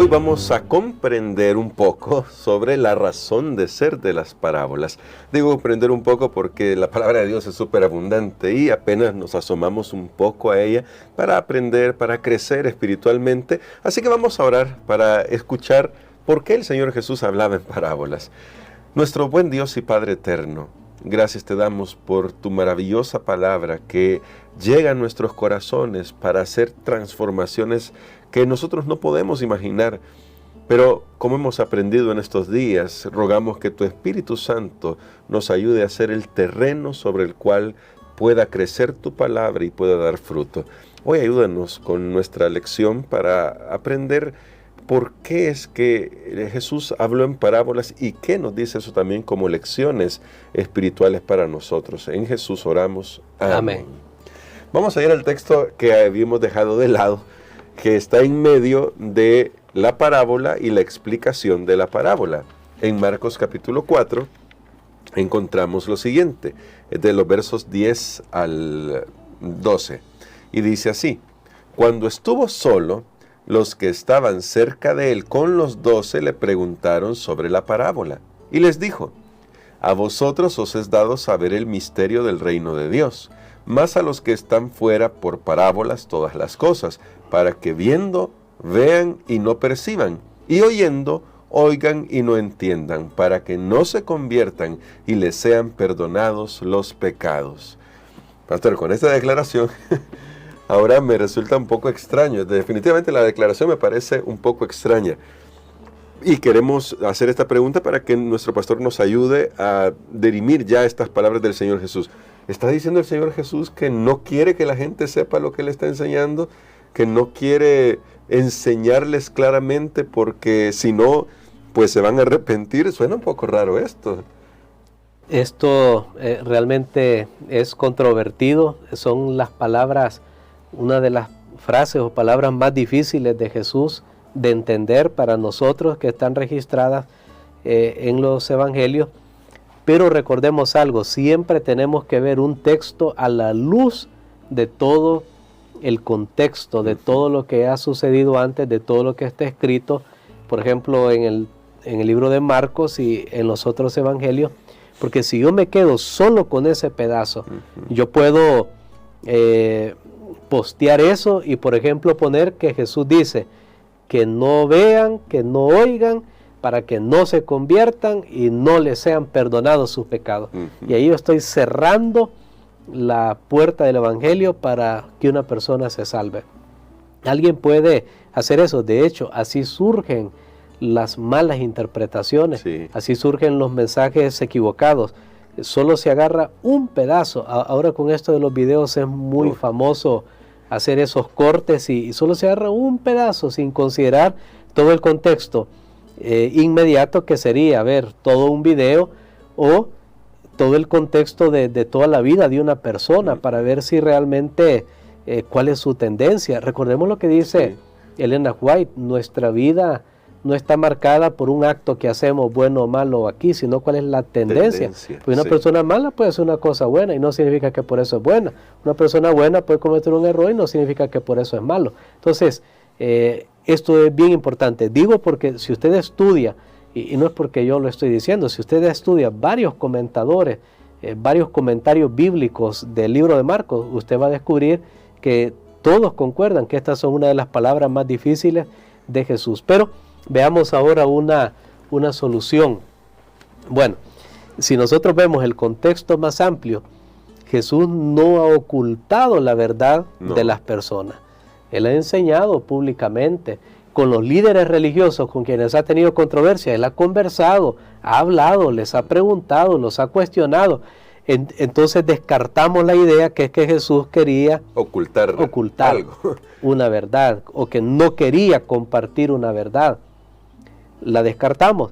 Hoy vamos a comprender un poco sobre la razón de ser de las parábolas. Digo comprender un poco porque la palabra de Dios es súper abundante y apenas nos asomamos un poco a ella para aprender, para crecer espiritualmente. Así que vamos a orar para escuchar por qué el Señor Jesús hablaba en parábolas. Nuestro buen Dios y Padre eterno, gracias te damos por tu maravillosa palabra que llega a nuestros corazones para hacer transformaciones que nosotros no podemos imaginar. Pero como hemos aprendido en estos días, rogamos que tu Espíritu Santo nos ayude a ser el terreno sobre el cual pueda crecer tu palabra y pueda dar fruto. Hoy ayúdanos con nuestra lección para aprender por qué es que Jesús habló en parábolas y qué nos dice eso también como lecciones espirituales para nosotros. En Jesús oramos. Amén. Vamos a ir al texto que habíamos dejado de lado, que está en medio de la parábola y la explicación de la parábola. En Marcos capítulo 4 encontramos lo siguiente, de los versos 10 al 12, y dice así: cuando estuvo solo, los que estaban cerca de él con los 12 le preguntaron sobre la parábola, y les dijo: a vosotros os es dado saber el misterio del reino de Dios, mas a los que están fuera por parábolas todas las cosas, para que viendo, vean y no perciban, y oyendo, oigan y no entiendan, para que no se conviertan y les sean perdonados los pecados. Pastor, con esta declaración, ahora me resulta un poco extraño. Definitivamente la declaración me parece un poco extraña. Y queremos hacer esta pregunta para que nuestro pastor nos ayude a dirimir ya estas palabras del Señor Jesús. ¿Está diciendo el Señor Jesús que no quiere que la gente sepa lo que Él está enseñando? ¿Que no quiere enseñarles claramente porque si no, pues se van a arrepentir? Suena un poco raro esto. Esto realmente es controvertido. Son las palabras, una de las frases o palabras más difíciles de Jesús de entender para nosotros que están registradas en los evangelios. Pero recordemos algo, siempre tenemos que ver un texto a la luz de todo el contexto, de todo lo que ha sucedido antes, de todo lo que está escrito, por ejemplo, en el libro de Marcos y en los otros evangelios, porque si yo me quedo solo con ese pedazo, yo puedo postear eso y, por ejemplo, poner que Jesús dice que no vean, que no oigan, para que no se conviertan y no les sean perdonados sus pecados. Y ahí yo estoy cerrando la puerta del evangelio para que una persona se salve. Alguien puede hacer eso. De hecho, así surgen las malas interpretaciones, sí. Así surgen los mensajes equivocados. Solo se agarra un pedazo. Ahora con esto de los videos es muy famoso hacer esos cortes y solo se agarra un pedazo sin considerar todo el contexto inmediato que sería ver todo un video o todo el contexto de toda la vida de una persona para ver si realmente cuál es su tendencia. Recordemos lo que dice Elena White: nuestra vida no está marcada por un acto que hacemos bueno o malo aquí, sino cuál es la tendencia. Porque una persona mala puede hacer una cosa buena y no significa que por eso es buena. Una persona buena puede cometer un error y no significa que por eso es malo. Entonces, esto es bien importante. Digo porque si usted estudia, y no es porque yo lo estoy diciendo, si usted estudia varios comentadores, varios comentarios bíblicos del libro de Marcos, usted va a descubrir que todos concuerdan que estas son una de las palabras más difíciles de Jesús. Pero veamos ahora una solución. Bueno, si nosotros vemos el contexto más amplio, Jesús no ha ocultado la verdad de las personas. Él ha enseñado públicamente con los líderes religiosos con quienes ha tenido controversia. Él ha conversado, ha hablado, les ha preguntado, los ha cuestionado. Entonces descartamos la idea que es que Jesús quería ocultar algo, una verdad, o que no quería compartir una verdad. La descartamos.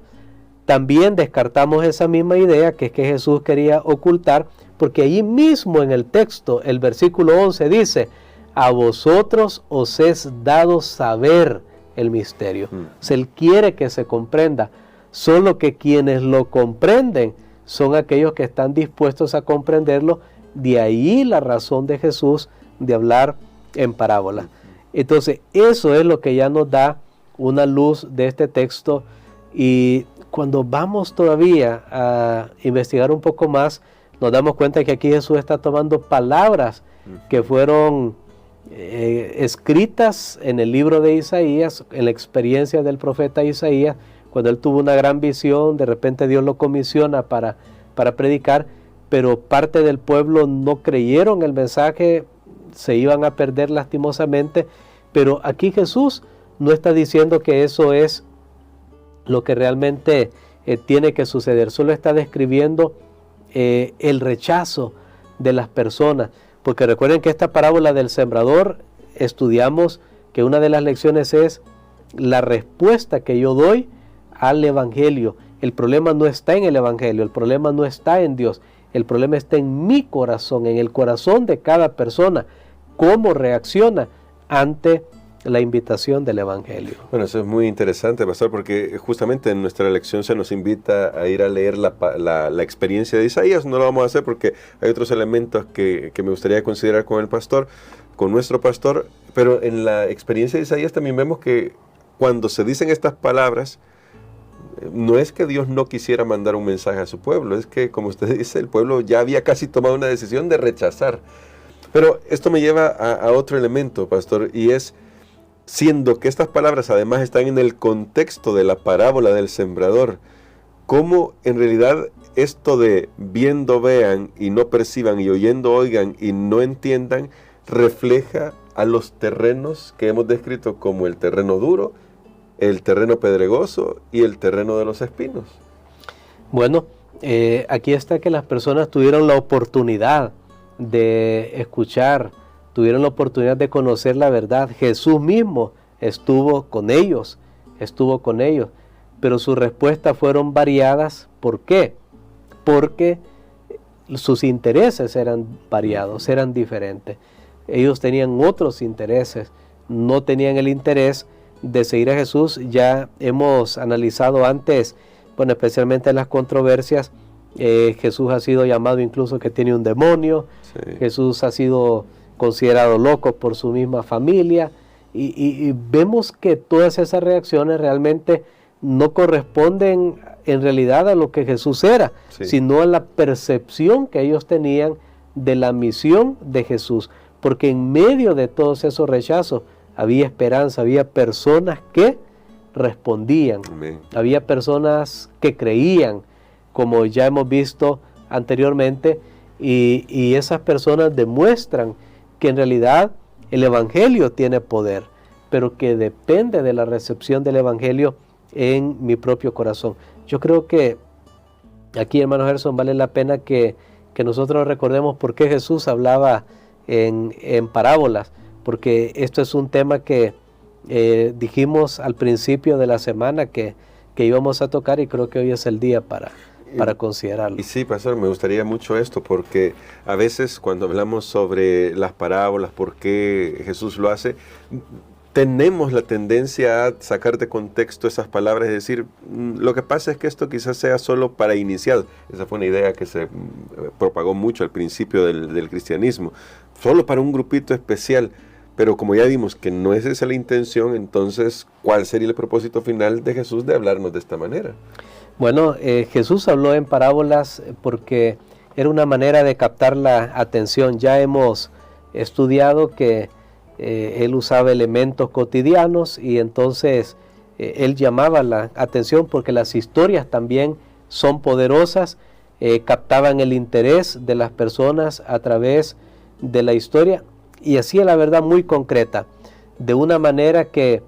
También descartamos esa misma idea que es que Jesús quería ocultar, porque allí mismo en el texto, el versículo 11 dice: a vosotros os es dado saber el misterio. O sea, Él quiere que se comprenda, solo que quienes lo comprenden son aquellos que están dispuestos a comprenderlo. De ahí la razón de Jesús de hablar en parábolas. Entonces, eso es lo que ya nos da una luz de este texto, y cuando vamos todavía a investigar un poco más, nos damos cuenta que aquí Jesús está tomando palabras que fueron escritas en el libro de Isaías, en la experiencia del profeta Isaías, cuando él tuvo una gran visión, de repente Dios lo comisiona para predicar, pero parte del pueblo no creyeron el mensaje, se iban a perder lastimosamente, pero aquí Jesús no está diciendo que eso es lo que realmente tiene que suceder, solo está describiendo el rechazo de las personas, porque recuerden que esta parábola del sembrador, estudiamos que una de las lecciones es la respuesta que yo doy al Evangelio. El problema no está en el Evangelio, el problema no está en Dios, el problema está en mi corazón, en el corazón de cada persona, cómo reacciona ante la invitación del Evangelio. Bueno, eso es muy interesante, pastor, porque justamente en nuestra lección se nos invita a ir a leer la experiencia de Isaías. No lo vamos a hacer porque hay otros elementos que me gustaría considerar con el pastor, con nuestro pastor, pero en la experiencia de Isaías también vemos que cuando se dicen estas palabras, no es que Dios no quisiera mandar un mensaje a su pueblo, es que, como usted dice, el pueblo ya había casi tomado una decisión de rechazar. Pero esto me lleva a otro elemento, pastor, y es, siendo que estas palabras además están en el contexto de la parábola del sembrador, cómo en realidad esto de viendo vean y no perciban y oyendo oigan y no entiendan, refleja a los terrenos que hemos descrito como el terreno duro, el terreno pedregoso y el terreno de los espinos. Bueno, aquí está que las personas tuvieron la oportunidad de escuchar, tuvieron la oportunidad de conocer la verdad. Jesús mismo estuvo con ellos, pero sus respuestas fueron variadas. ¿Por qué? Porque sus intereses eran variados, eran diferentes. Ellos tenían otros intereses, no tenían el interés de seguir a Jesús. Ya hemos analizado antes, bueno, especialmente en las controversias, Jesús ha sido llamado incluso que tiene un demonio, sí. Jesús ha sido considerado loco por su misma familia, y vemos que todas esas reacciones realmente no corresponden en realidad a lo que Jesús era, sí, sino a la percepción que ellos tenían de la misión de Jesús, porque en medio de todos esos rechazos había esperanza, había personas que respondían, amén, había personas que creían, como ya hemos visto anteriormente, y esas personas demuestran que en realidad el Evangelio tiene poder, pero que depende de la recepción del Evangelio en mi propio corazón. Yo creo que aquí, hermano Gerson, vale la pena que nosotros recordemos por qué Jesús hablaba en parábolas, porque esto es un tema que dijimos al principio de la semana que íbamos a tocar, y creo que hoy es el día para considerarlo. Y sí, pastor, me gustaría mucho esto, porque a veces cuando hablamos sobre las parábolas, por qué Jesús lo hace, tenemos la tendencia a sacar de contexto esas palabras y decir, lo que pasa es que esto quizás sea solo para iniciados. Esa fue una idea que se propagó mucho al principio del cristianismo, solo para un grupito especial. Pero como ya vimos que no es esa la intención, entonces, ¿cuál sería el propósito final de Jesús de hablarnos de esta manera? Bueno, Jesús habló en parábolas porque era una manera de captar la atención. Ya hemos estudiado que él usaba elementos cotidianos, y entonces él llamaba la atención porque las historias también son poderosas, captaban el interés de las personas a través de la historia, y hacía la verdad muy concreta, de una manera que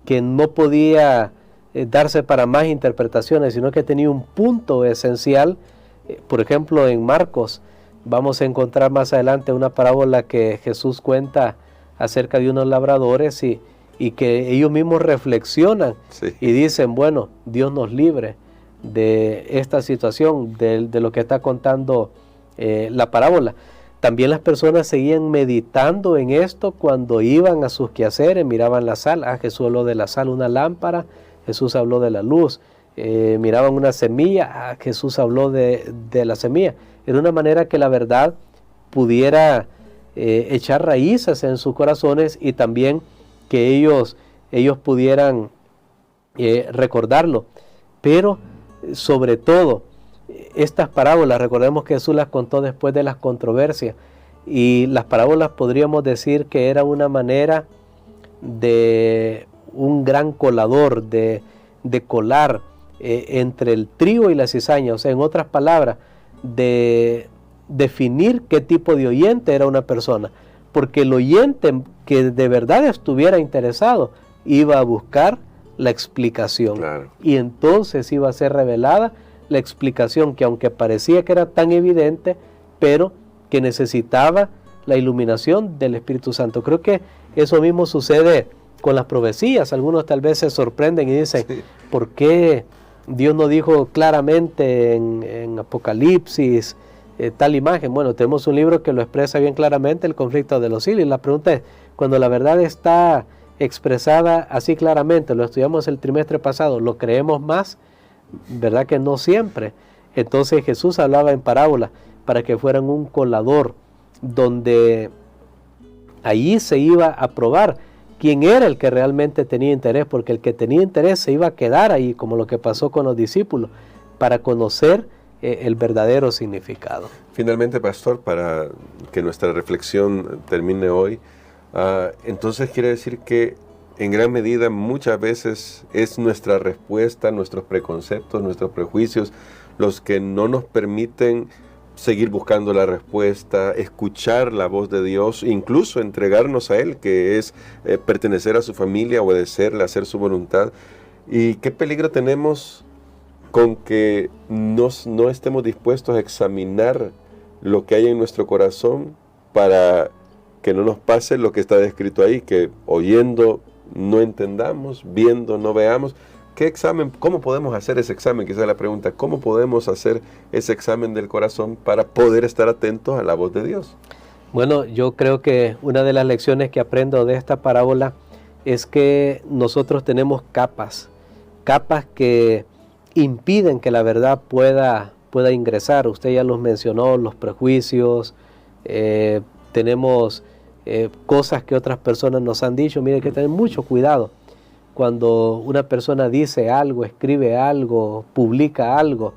no podía darse para más interpretaciones, sino que tenía un punto esencial. Por ejemplo, en Marcos vamos a encontrar más adelante una parábola que Jesús cuenta acerca de unos labradores, y que ellos mismos reflexionan, sí, y dicen, bueno, Dios nos libre de esta situación, de lo que está contando la parábola. También las personas seguían meditando en esto cuando iban a sus quehaceres, miraban la sal. Jesús habló de la sal, una lámpara. Jesús habló de la luz. Miraban una semilla. Jesús habló de la semilla. Era una manera que la verdad pudiera echar raíces en sus corazones, y también que ellos pudieran recordarlo. Pero sobre todo, estas parábolas, recordemos que Jesús las contó después de las controversias, y las parábolas podríamos decir que era una manera de un gran colador, de colar entre el trigo y la cizaña, o sea, en otras palabras, de definir qué tipo de oyente era una persona, porque el oyente que de verdad estuviera interesado iba a buscar la explicación, claro. Y entonces iba a ser revelada la explicación que, aunque parecía que era tan evidente, pero que necesitaba la iluminación del Espíritu Santo. Creo que eso mismo sucede con las profecías. Algunos tal vez se sorprenden y dicen, sí, ¿por qué Dios no dijo claramente en Apocalipsis tal imagen? Bueno, tenemos un libro que lo expresa bien claramente, el conflicto de los siglos. Y la pregunta es, cuando la verdad está expresada así claramente, lo estudiamos el trimestre pasado, ¿lo creemos más? ¿Verdad que no siempre? Entonces Jesús hablaba en parábolas para que fueran un colador, donde allí se iba a probar quién era el que realmente tenía interés, porque el que tenía interés se iba a quedar ahí, como lo que pasó con los discípulos, para conocer el verdadero significado. Finalmente, pastor, para que nuestra reflexión termine hoy, entonces quiere decir que en gran medida muchas veces es nuestra respuesta, nuestros preconceptos, nuestros prejuicios, los que no nos permiten seguir buscando la respuesta, escuchar la voz de Dios, incluso entregarnos a Él, que es pertenecer a su familia, obedecerle, hacer su voluntad. Y qué peligro tenemos con que no estemos dispuestos a examinar lo que hay en nuestro corazón para que no nos pase lo que está descrito ahí, que oyendo no entendamos, viendo no veamos. ¿Qué examen? ¿Cómo podemos hacer ese examen? Quizá es la pregunta. ¿Cómo podemos hacer ese examen del corazón para poder estar atentos a la voz de Dios? Bueno, yo creo que una de las lecciones que aprendo de esta parábola es que nosotros tenemos capas que impiden que la verdad pueda ingresar. Usted ya los mencionó, los prejuicios, tenemos cosas que otras personas nos han dicho. Mire, hay que tener mucho cuidado. Cuando una persona dice algo, escribe algo, publica algo,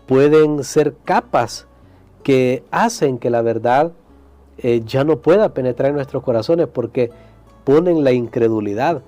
pueden ser capas que hacen que la verdad ya no pueda penetrar en nuestros corazones, porque ponen la incredulidad.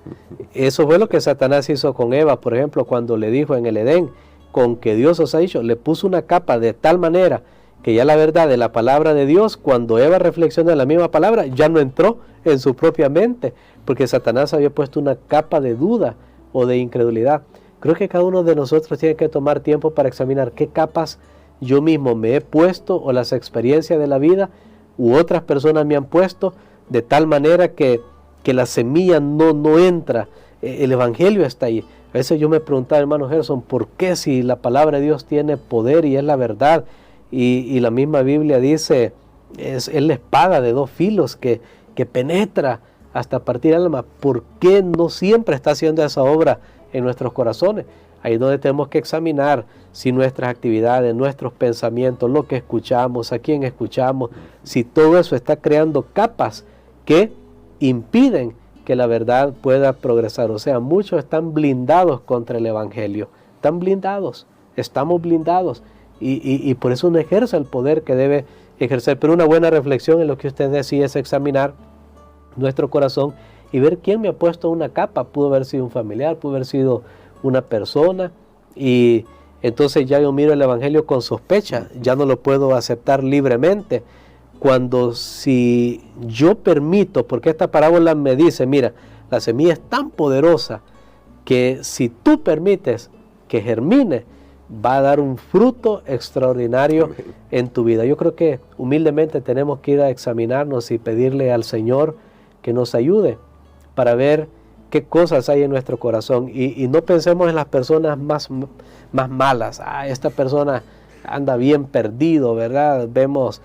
Eso fue lo que Satanás hizo con Eva, por ejemplo, cuando le dijo en el Edén, con que Dios os ha dicho, le puso una capa de tal manera que ya la verdad de la palabra de Dios, cuando Eva reflexiona en la misma palabra, ya no entró en su propia mente, porque Satanás había puesto una capa de duda o de incredulidad. Creo que cada uno de nosotros tiene que tomar tiempo para examinar qué capas yo mismo me he puesto, o las experiencias de la vida u otras personas me han puesto, de tal manera que la semilla no entra. El Evangelio está ahí. A veces yo me preguntaba, hermano Gerson, ¿por qué, si la palabra de Dios tiene poder y es la verdad? Y la misma Biblia dice, es la espada de dos filos que penetra hasta partir el alma. ¿Por qué no siempre está haciendo esa obra en nuestros corazones? Ahí es donde tenemos que examinar si nuestras actividades, nuestros pensamientos, lo que escuchamos, a quién escuchamos, si todo eso está creando capas que impiden que la verdad pueda progresar. O sea, muchos están blindados contra el Evangelio. Están blindados, estamos blindados. Y por eso no ejerce el poder que debe ejercer. Pero una buena reflexión en lo que usted decía es examinar nuestro corazón y ver quién me ha puesto una capa. Pudo haber sido un familiar, pudo haber sido una persona, y entonces ya yo miro el Evangelio con sospecha, ya no lo puedo aceptar libremente. Cuando si yo permito, porque esta parábola me dice, mira, la semilla es tan poderosa que si tú permites que germine, va a dar un fruto extraordinario en tu vida. Yo creo que humildemente tenemos que ir a examinarnos y pedirle al Señor que nos ayude para ver qué cosas hay en nuestro corazón, y no pensemos en las personas más malas. Esta persona anda bien perdido, ¿verdad? Vemos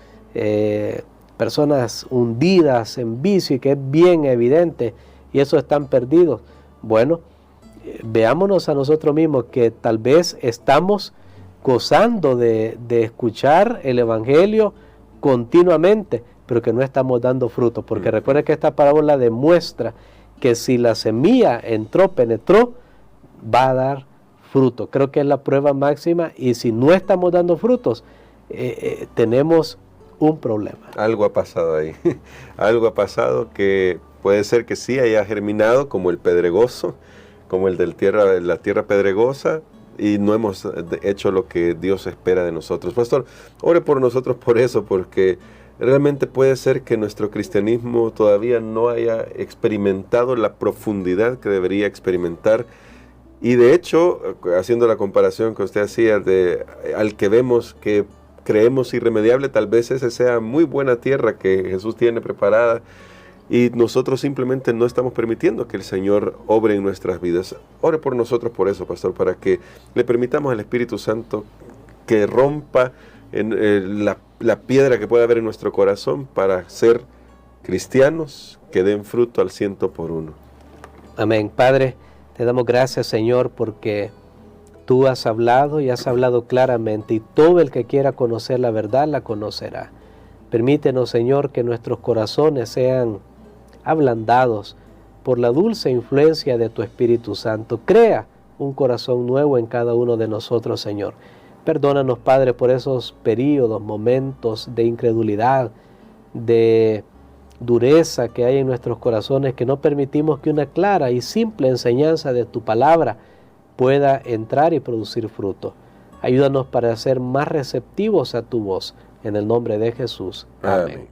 personas hundidas en vicio y que es bien evidente, y eso están perdidos. Bueno, veámonos a nosotros mismos que tal vez estamos gozando de escuchar el Evangelio continuamente, pero que no estamos dando fruto, porque recuerda que esta parábola demuestra que si la semilla penetró, va a dar fruto. Creo que es la prueba máxima, y si no estamos dando frutos, tenemos un problema. Algo ha pasado ahí. Algo ha pasado que puede ser que sí haya germinado, como el pedregoso, como el de la tierra pedregosa, y no hemos hecho lo que Dios espera de nosotros. Pastor, ore por nosotros por eso, porque realmente puede ser que nuestro cristianismo todavía no haya experimentado la profundidad que debería experimentar. Y de hecho, haciendo la comparación que usted hacía, al que vemos que creemos irremediable, tal vez esa sea muy buena tierra que Jesús tiene preparada, y nosotros simplemente no estamos permitiendo que el Señor obre en nuestras vidas. Ore por nosotros por eso, pastor, para que le permitamos al Espíritu Santo que rompa la piedra que puede haber en nuestro corazón para ser cristianos que den fruto al 100%. Amén. Padre, te damos gracias, Señor, porque tú has hablado y has hablado claramente, y todo el que quiera conocer la verdad la conocerá. Permítenos, Señor, que nuestros corazones sean ablandados por la dulce influencia de tu Espíritu Santo. Crea un corazón nuevo en cada uno de nosotros, Señor. Perdónanos, Padre, por esos periodos, momentos de incredulidad, de dureza que hay en nuestros corazones, que no permitimos que una clara y simple enseñanza de tu palabra pueda entrar y producir fruto. Ayúdanos para ser más receptivos a tu voz. En el nombre de Jesús. Amén.